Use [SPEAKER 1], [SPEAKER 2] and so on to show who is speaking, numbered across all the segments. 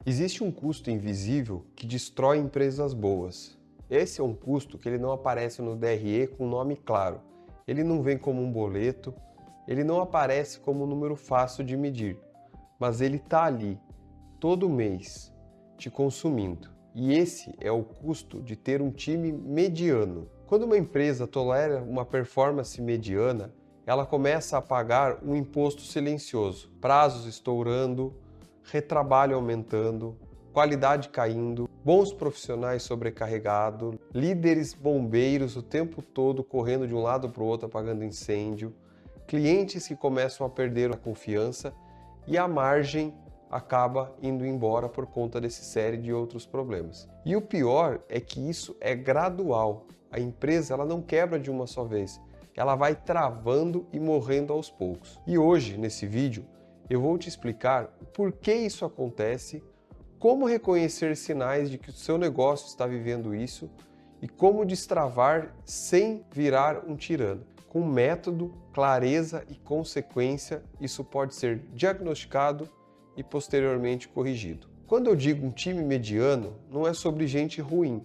[SPEAKER 1] Existe um custo invisível que destrói empresas boas. Esse é um custo que ele não aparece no DRE com nome claro. Ele não vem como um boleto, ele não aparece como um número fácil de medir, mas ele está ali, todo mês, te consumindo. E esse é o custo de ter um time mediano. Quando uma empresa tolera uma performance mediana, ela começa a pagar um imposto silencioso, prazos estourando, retrabalho aumentando, qualidade caindo, bons profissionais sobrecarregados, líderes bombeiros o tempo todo correndo de um lado para o outro apagando incêndio, clientes que começam a perder a confiança e a margem acaba indo embora por conta dessa série de outros problemas. E o pior é que isso é gradual. A empresa ela não quebra de uma só vez, ela vai travando e morrendo aos poucos. E hoje, nesse vídeo, eu vou te explicar por que isso acontece, como reconhecer sinais de que o seu negócio está vivendo isso e como destravar sem virar um tirano. Com método, clareza e consequência, isso pode ser diagnosticado e posteriormente corrigido. Quando eu digo um time mediano, não é sobre gente ruim,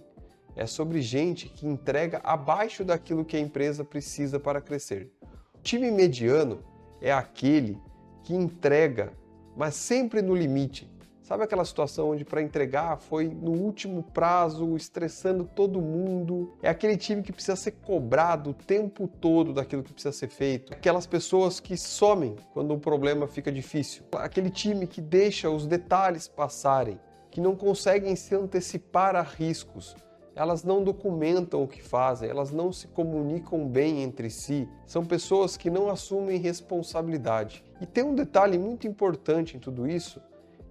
[SPEAKER 1] é sobre gente que entrega abaixo daquilo que a empresa precisa para crescer. O time mediano é aquele que entrega, mas sempre no limite. Sabe aquela situação onde para entregar foi no último prazo, estressando todo mundo? É aquele time que precisa ser cobrado o tempo todo daquilo que precisa ser feito. Aquelas pessoas que somem quando o problema fica difícil. Aquele time que deixa os detalhes passarem, que não conseguem se antecipar a riscos. Elas não documentam o que fazem, elas não se comunicam bem entre si. São pessoas que não assumem responsabilidade. E tem um detalhe muito importante em tudo isso,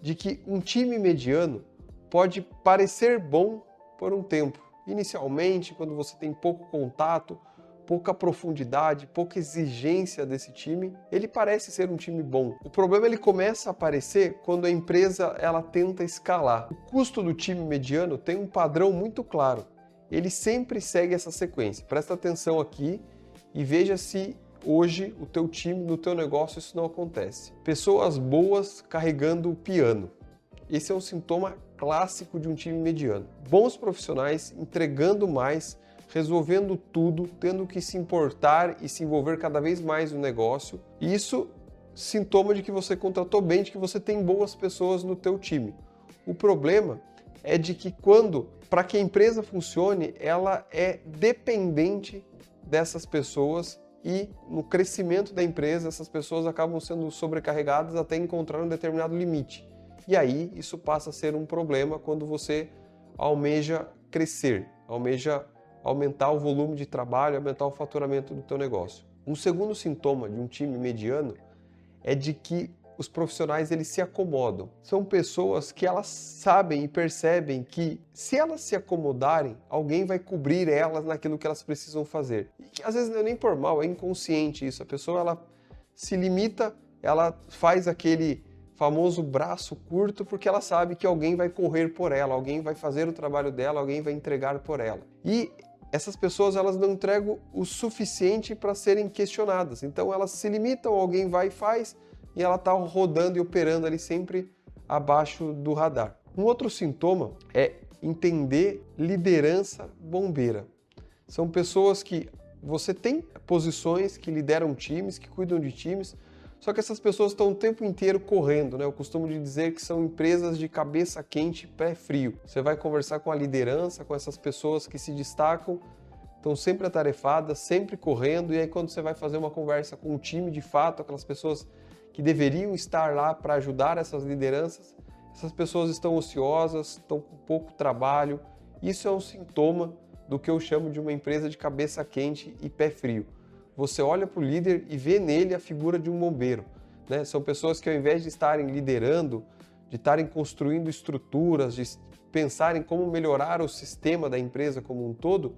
[SPEAKER 1] de que um time mediano pode parecer bom por um tempo. Inicialmente, quando você tem pouco contato, pouca profundidade, pouca exigência desse time, ele parece ser um time bom. O problema ele começa a aparecer quando a empresa ela tenta escalar. O custo do time mediano tem um padrão muito claro. Ele sempre segue essa sequência. Presta atenção aqui e veja se hoje o teu time, no teu negócio, isso não acontece. Pessoas boas carregando o piano. Esse é um sintoma clássico de um time mediano. Bons profissionais entregando mais, resolvendo tudo, tendo que se importar e se envolver cada vez mais no negócio. Isso sintoma de que você contratou bem, de que você tem boas pessoas no teu time. O problema é de que para que a empresa funcione, ela é dependente dessas pessoas e no crescimento da empresa, essas pessoas acabam sendo sobrecarregadas até encontrar um determinado limite. E aí isso passa a ser um problema quando você almeja crescer, almeja aumentar o volume de trabalho, aumentar o faturamento do teu negócio. Um segundo sintoma de um time mediano é de que os profissionais eles se acomodam. São pessoas que elas sabem e percebem que se elas se acomodarem, alguém vai cobrir elas naquilo que elas precisam fazer. E que às vezes não é nem por mal, é inconsciente isso. A pessoa ela se limita, ela faz aquele famoso braço curto porque ela sabe que alguém vai correr por ela, alguém vai fazer o trabalho dela, alguém vai entregar por ela. E essas pessoas elas não entregam o suficiente para serem questionadas. Então elas se limitam, alguém vai e faz, e ela está rodando e operando ali sempre abaixo do radar. Um outro sintoma é entender liderança bombeira. São pessoas que você tem posições que lideram times, que cuidam de times, só que essas pessoas estão o tempo inteiro correndo, né? Eu costumo dizer que são empresas de cabeça quente e pé frio. Você vai conversar com a liderança, com essas pessoas que se destacam, estão sempre atarefadas, sempre correndo, e aí quando você vai fazer uma conversa com o time de fato, aquelas pessoas que deveriam estar lá para ajudar essas lideranças, essas pessoas estão ociosas, estão com pouco trabalho. Isso é um sintoma do que eu chamo de uma empresa de cabeça quente e pé frio. Você olha para o líder e vê nele a figura de um bombeiro, né? São pessoas que ao invés de estarem liderando, de estarem construindo estruturas, de pensarem como melhorar o sistema da empresa como um todo,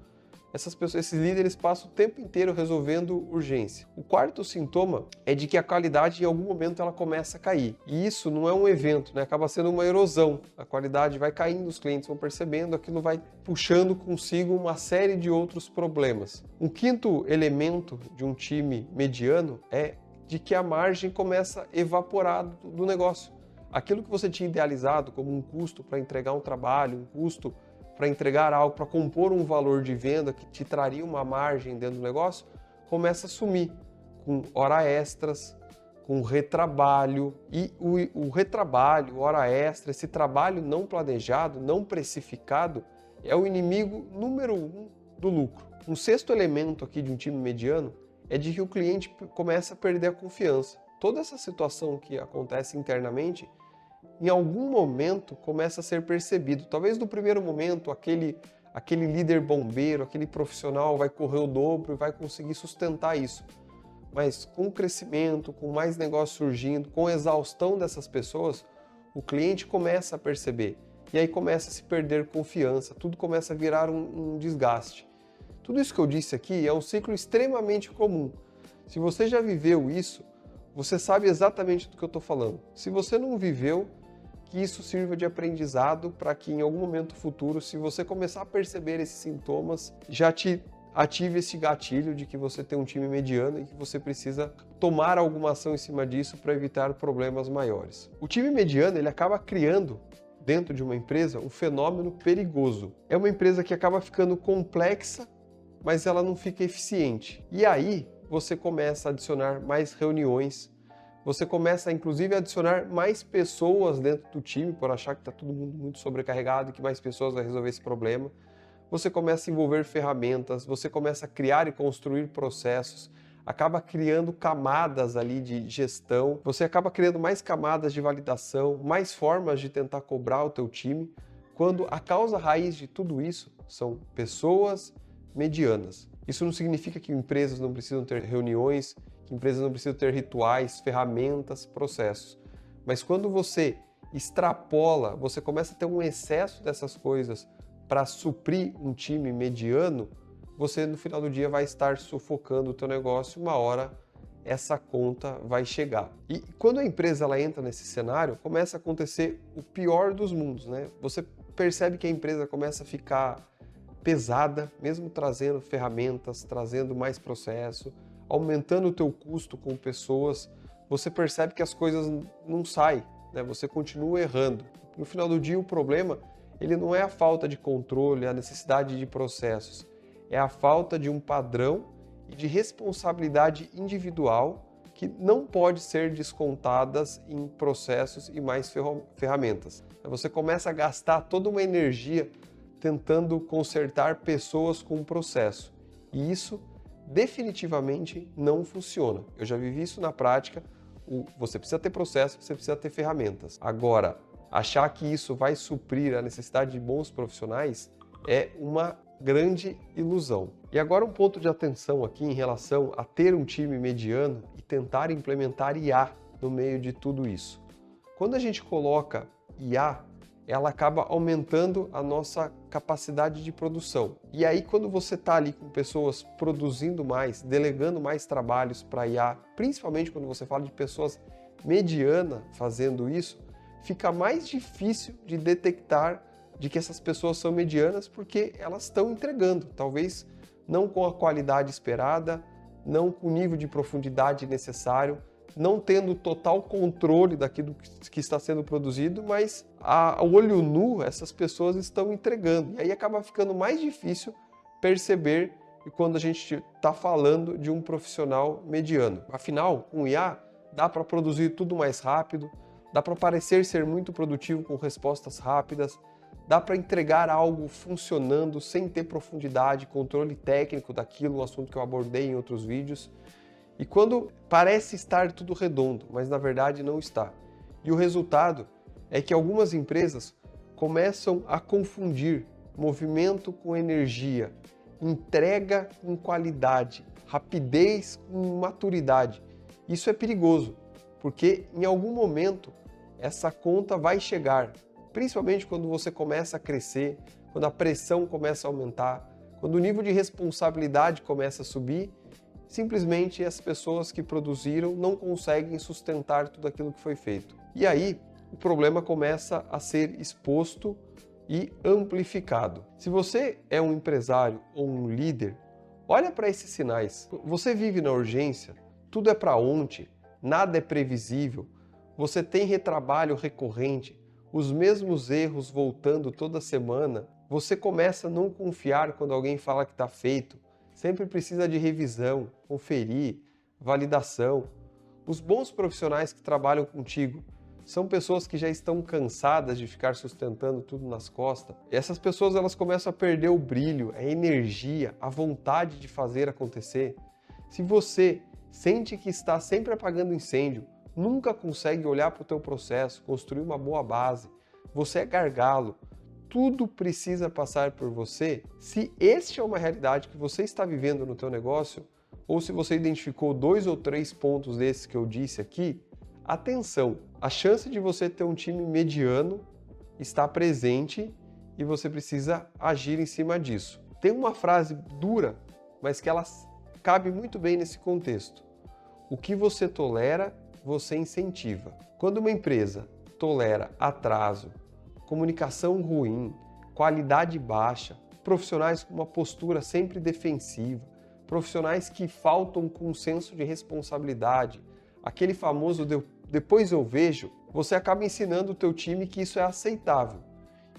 [SPEAKER 1] esses líderes passam o tempo inteiro resolvendo urgência. O quarto sintoma é de que a qualidade em algum momento ela começa a cair. E isso não é um evento, né? Acaba sendo uma erosão. A qualidade vai caindo, os clientes vão percebendo, aquilo vai puxando consigo uma série de outros problemas. Um quinto elemento de um time mediano é de que a margem começa a evaporar do negócio. aquilo que você tinha idealizado como um custo para entregar um trabalho, um custo para entregar algo, para compor um valor de venda que te traria uma margem dentro do negócio, começa a sumir com hora extras, com retrabalho. E o retrabalho, hora extra, esse trabalho não planejado, não precificado, é o inimigo número 1 do lucro. Um sexto elemento aqui de um time mediano é de que o cliente começa a perder a confiança. Toda essa situação que acontece internamente, em algum momento começa a ser percebido. Talvez no primeiro momento aquele líder bombeiro, aquele profissional vai correr o dobro e vai conseguir sustentar isso. Mas com o crescimento, com mais negócios surgindo, com a exaustão dessas pessoas, o cliente começa a perceber. E aí começa a se perder confiança, tudo começa a virar um desgaste. Tudo isso que eu disse aqui é um ciclo extremamente comum. Se você já viveu isso, você sabe exatamente do que eu estou falando. Se você não viveu, que isso sirva de aprendizado para que em algum momento futuro, se você começar a perceber esses sintomas, já te ative esse gatilho de que você tem um time mediano e que você precisa tomar alguma ação em cima disso para evitar problemas maiores. O time mediano, ele acaba criando dentro de uma empresa um fenômeno perigoso. É uma empresa que acaba ficando complexa, mas ela não fica eficiente. E aí você começa a adicionar mais reuniões, você começa inclusive a adicionar mais pessoas dentro do time por achar que está todo mundo muito sobrecarregado e que mais pessoas vai resolver esse problema. Você começa a envolver ferramentas, você começa a criar e construir processos, acaba criando camadas ali de gestão, você acaba criando mais camadas de validação, mais formas de tentar cobrar o teu time, quando a causa raiz de tudo isso são pessoas medianas. Isso não significa que empresas não precisam ter reuniões, que empresas não precisam ter rituais, ferramentas, processos. Mas quando você extrapola, você começa a ter um excesso dessas coisas para suprir um time mediano, você no final do dia vai estar sufocando o teu negócio, uma hora essa conta vai chegar. E quando a empresa ela entra nesse cenário, começa a acontecer o pior dos mundos, né? Você percebe que a empresa começa a ficar pesada, mesmo trazendo ferramentas, trazendo mais processo, aumentando o teu custo com pessoas, você percebe que as coisas não saem, né? Você continua errando. No final do dia, o problema ele não é a falta de controle, a necessidade de processos, é a falta de um padrão e de responsabilidade individual que não pode ser descontadas em processos e mais ferramentas. Você começa a gastar toda uma energia tentando consertar pessoas com um processo. E isso definitivamente não funciona. Eu já vivi isso na prática. Você precisa ter processo, você precisa ter ferramentas. Agora, achar que isso vai suprir a necessidade de bons profissionais é uma grande ilusão. E agora um ponto de atenção aqui em relação a ter um time mediano e tentar implementar IA no meio de tudo isso. Quando a gente coloca IA, ela acaba aumentando a nossa capacidade de produção. E aí quando você está ali com pessoas produzindo mais, delegando mais trabalhos para IA, principalmente quando você fala de pessoas medianas fazendo isso, fica mais difícil de detectar de que essas pessoas são medianas porque elas estão entregando, talvez não com a qualidade esperada, não com o nível de profundidade necessário, não tendo total controle daquilo que está sendo produzido, mas a olho nu essas pessoas estão entregando. E aí acaba ficando mais difícil perceber quando a gente está falando de um profissional mediano. Afinal, com o IA, dá para produzir tudo mais rápido, dá para parecer ser muito produtivo com respostas rápidas, dá para entregar algo funcionando sem ter profundidade, controle técnico daquilo, um assunto que eu abordei em outros vídeos. E quando parece estar tudo redondo, mas na verdade não está. E o resultado é que algumas empresas começam a confundir movimento com energia, entrega com qualidade, rapidez com maturidade. Isso é perigoso, porque em algum momento essa conta vai chegar, principalmente quando você começa a crescer, quando a pressão começa a aumentar, quando o nível de responsabilidade começa a subir. Simplesmente as pessoas que produziram não conseguem sustentar tudo aquilo que foi feito. E aí o problema começa a ser exposto e amplificado. Se você é um empresário ou um líder, olha para esses sinais. Você vive na urgência, tudo é para ontem, nada é previsível, você tem retrabalho recorrente, os mesmos erros voltando toda semana, você começa a não confiar quando alguém fala que está feito, sempre precisa de revisão, conferir, validação. Os bons profissionais que trabalham contigo são pessoas que já estão cansadas de ficar sustentando tudo nas costas. E essas pessoas elas começam a perder o brilho, a energia, a vontade de fazer acontecer. Se você sente que está sempre apagando incêndio, nunca consegue olhar para o teu processo, construir uma boa base, você é gargalo, tudo precisa passar por você. Se este é uma realidade que você está vivendo no teu negócio, ou se você identificou 2 ou 3 pontos desses que eu disse aqui, atenção, a chance de você ter um time mediano está presente e você precisa agir em cima disso. Tem uma frase dura, mas que ela cabe muito bem nesse contexto. O que você tolera, você incentiva. Quando uma empresa tolera atraso, comunicação ruim, qualidade baixa, profissionais com uma postura sempre defensiva, profissionais que faltam com um senso de responsabilidade, aquele famoso depois eu vejo, você acaba ensinando o teu time que isso é aceitável.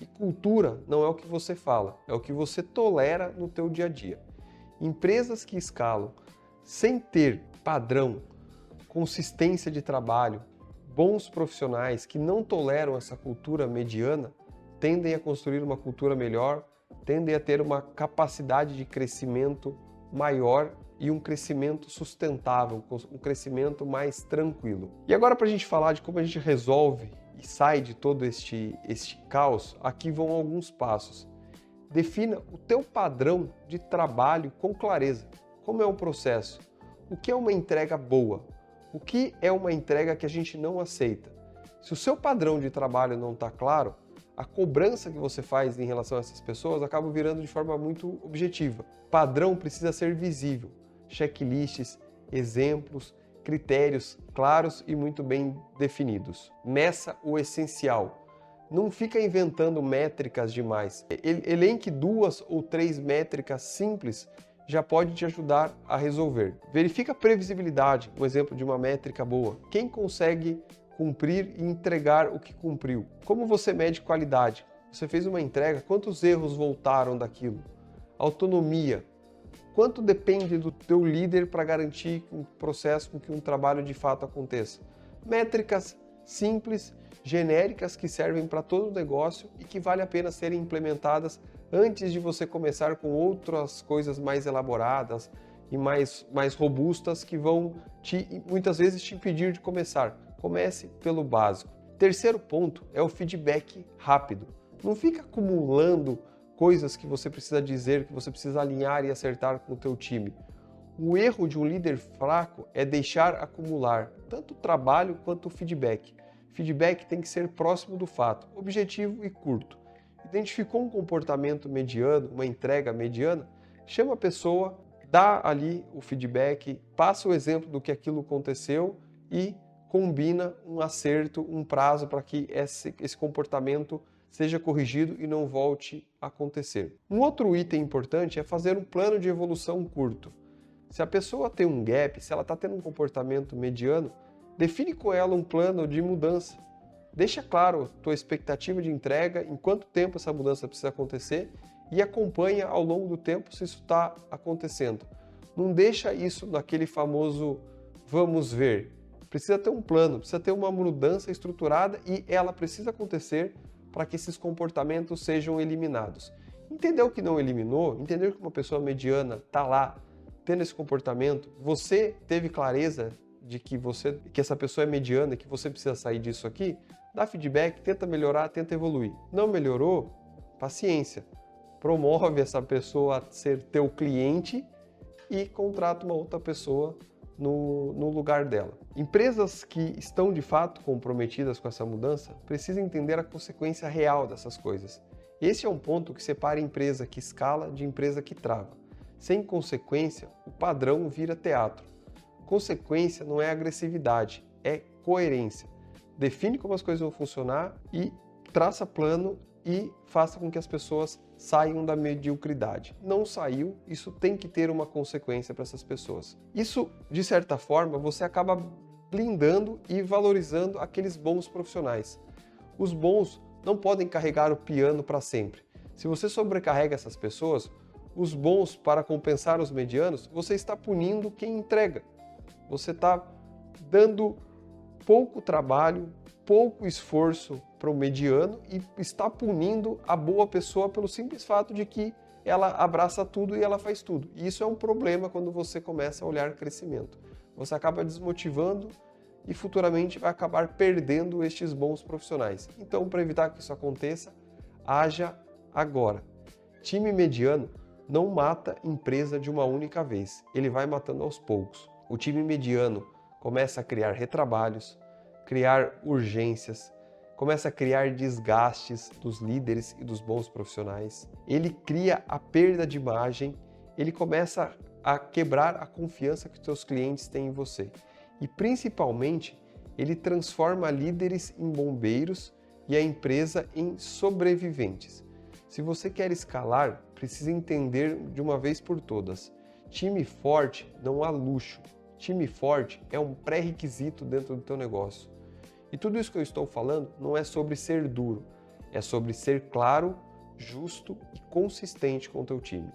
[SPEAKER 1] E cultura não é o que você fala, é o que você tolera no teu dia a dia. Empresas que escalam sem ter padrão, consistência de trabalho, bons profissionais que não toleram essa cultura mediana, tendem a construir uma cultura melhor, tendem a ter uma capacidade de crescimento maior e um crescimento sustentável, um crescimento mais tranquilo. E agora, para a gente falar de como a gente resolve e sai de todo este caos, aqui vão alguns passos. Defina o teu padrão de trabalho com clareza. Como é o processo? O que é uma entrega boa? O que é uma entrega que a gente não aceita? Se o seu padrão de trabalho não está claro, a cobrança que você faz em relação a essas pessoas acaba virando de forma muito objetiva. Padrão precisa ser visível. Checklists, exemplos, critérios claros e muito bem definidos. Meça o essencial. Não fica inventando métricas demais. Elenque 2 ou 3 métricas simples já pode te ajudar a resolver. Verifica a previsibilidade, um exemplo de uma métrica boa. Quem consegue cumprir e entregar o que cumpriu? Como você mede qualidade? Você fez uma entrega, quantos erros voltaram daquilo? Autonomia. Quanto depende do teu líder para garantir um processo com que um trabalho de fato aconteça? Métricas simples, genéricas que servem para todo o negócio e que vale a pena serem implementadas antes de você começar com outras coisas mais elaboradas e mais robustas que vão muitas vezes te impedir de começar. Comece pelo básico. Terceiro ponto é o feedback rápido. Não fica acumulando coisas que você precisa dizer, que você precisa alinhar e acertar com o teu time. O erro de um líder fraco é deixar acumular tanto o trabalho quanto o feedback. Feedback tem que ser próximo do fato, objetivo e curto. Identificou um comportamento mediano, uma entrega mediana, chama a pessoa, dá ali o feedback, passa o exemplo do que aquilo aconteceu e combina um acerto, um prazo para que esse comportamento seja corrigido e não volte a acontecer. Um outro item importante é fazer um plano de evolução curto. Se a pessoa tem um gap, se ela está tendo um comportamento mediano, define com ela um plano de mudança. Deixa claro a tua expectativa de entrega, em quanto tempo essa mudança precisa acontecer e acompanha ao longo do tempo se isso está acontecendo. Não deixa isso naquele famoso vamos ver. Precisa ter um plano, precisa ter uma mudança estruturada e ela precisa acontecer para que esses comportamentos sejam eliminados. Entendeu que não eliminou? Entendeu que uma pessoa mediana está lá tendo esse comportamento? Você teve clareza de que essa pessoa é mediana e que você precisa sair disso aqui? Dá feedback, tenta melhorar, tenta evoluir. Não melhorou? Paciência. Promove essa pessoa a ser teu cliente e contrata uma outra pessoa no lugar dela. Empresas que estão de fato comprometidas com essa mudança precisam entender a consequência real dessas coisas. Esse é um ponto que separa a empresa que escala de empresa que trava. Sem consequência, o padrão vira teatro. Consequência não é agressividade, é coerência. Define como as coisas vão funcionar e traça plano e faça com que as pessoas saiam da mediocridade. Não saiu, isso tem que ter uma consequência para essas pessoas. Isso, de certa forma, você acaba blindando e valorizando aqueles bons profissionais. Os bons não podem carregar o piano para sempre. Se você sobrecarrega essas pessoas, os bons para compensar os medianos, você está punindo quem entrega. Você está dando pouco trabalho, pouco esforço para o mediano e está punindo a boa pessoa pelo simples fato de que ela abraça tudo e ela faz tudo. E isso é um problema quando você começa a olhar crescimento. Você acaba desmotivando e futuramente vai acabar perdendo estes bons profissionais. Então, para evitar que isso aconteça, haja agora. Time mediano não mata empresa de uma única vez, ele vai matando aos poucos. O time mediano começa a criar retrabalhos, criar urgências, começa a criar desgastes dos líderes e dos bons profissionais. Ele cria a perda de imagem, ele começa a quebrar a confiança que os seus clientes têm em você. E principalmente, ele transforma líderes em bombeiros e a empresa em sobreviventes. Se você quer escalar, precisa entender de uma vez por todas. Time forte não há luxo. Time forte é um pré-requisito dentro do teu negócio. E tudo isso que eu estou falando não é sobre ser duro, é sobre ser claro, justo e consistente com o teu time.